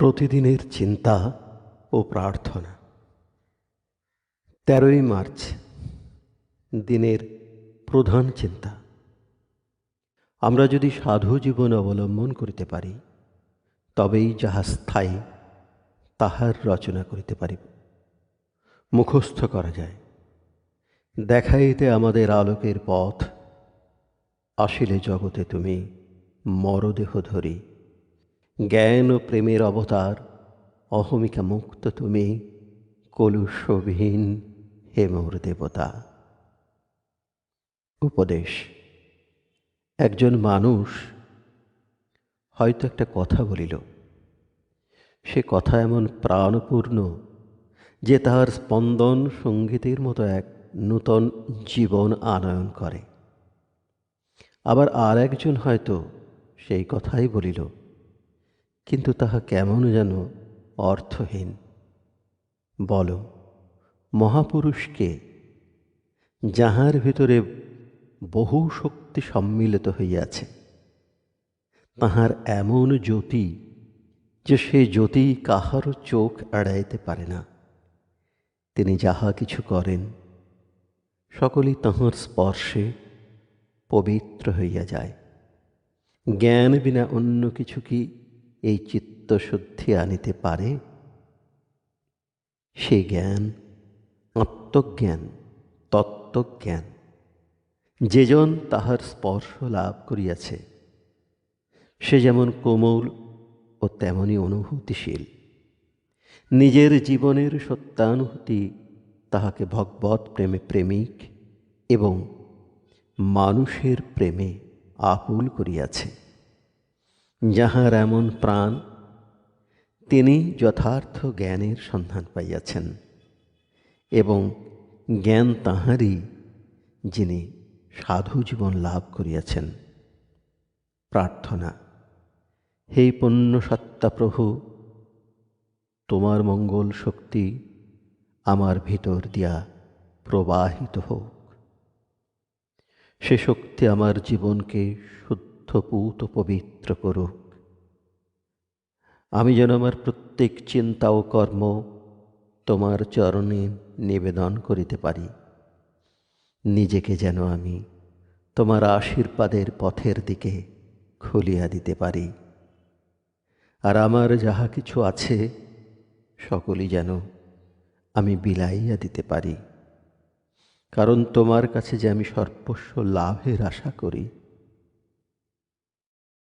প্রতিদিনের চিন্তা ও প্রার্থনা। ১৩ই মার্চ দিনের প্রধান চিন্তা। আমরা যদি সাধু জীবন অবলম্বন করিতে পারি, তবেই যাহা স্থায়ী তাহার রচনা করিতে পারিব, মুখস্থ করা যায়। দেখাইতে আমাদের আলোকের পথ, আসিলে জগতে তুমি মরদেহ ধরি। জ্ঞান ও প্রেমের অবতার, অহমিকা মুক্ত তুমি, কলুষবিহীন হে মোর দেবতা। উপদেশ। একজন মানুষ হয়তো একটা কথা বলিল, সে কথা এমন প্রাণপূর্ণ যে তাহার স্পন্দন সঙ্গীতের মতো এক নূতন জীবন আনয়ন করে। আবার আর একজন হয়তো সেই কথাই বলিল, কিন্তু তাহা কেমন যেন অর্থহীন। বল, মহাপুরুষকে, যাহার ভিতরে বহু শক্তি সম্মিলিত হইয়াছে, তাহার এমন জ্যোতি যে সে জ্যোতি কাহারও চোখ এড়াইতে পারে না। তিনি যাহা কিছু করেন, সকলেই তাহার স্পর্শে পবিত্র হইয়া যায়। জ্ঞান বিনা অন্য কিছু কি এই চিত্তশুদ্ধি আনিতে পারে? সে জ্ঞান আত্মজ্ঞান, তত্ত্বজ্ঞান। যেজন তাহার স্পর্শ লাভ করিয়াছে, সে যেমন কোমল ও তেমনি অনুভূতিশীল। নিজের জীবনের সত্যানুভূতি তাহাকে ভগবৎ প্রেমে প্রেমিক এবং মানুষের প্রেমে আকুল করিয়াছে। যাহার এমন প্রাণ, তিনি যথার্থ জ্ঞানের সন্ধান পাইয়াছেন, এবং জ্ঞান তাহারই যিনি সাধু জীবন লাভ করিয়াছেন। প্রার্থনা। হে পুণ্যসত্তা প্রভু, তোমার মঙ্গল শক্তি আমার ভিতর দিয়া প্রবাহিত হোক। সে শক্তি আমার জীবনকে শুদ্ধ পূত পবিত্র করুক। আমি যেন আমার প্রত্যেক চিন্তা ও কর্ম তোমার চরণে নিবেদন করিতে পারি। নিজেকে যেন আমি তোমার আশীর্বাদের পথের দিকে খুলিয়া দিতে পারি। আর আমার যাহা কিছু আছে, সকলই যেন আমি বিলাইয়া দিতে পারি। কারণ তোমার কাছে যে আমি সর্বস্ব লাভের আশা করি,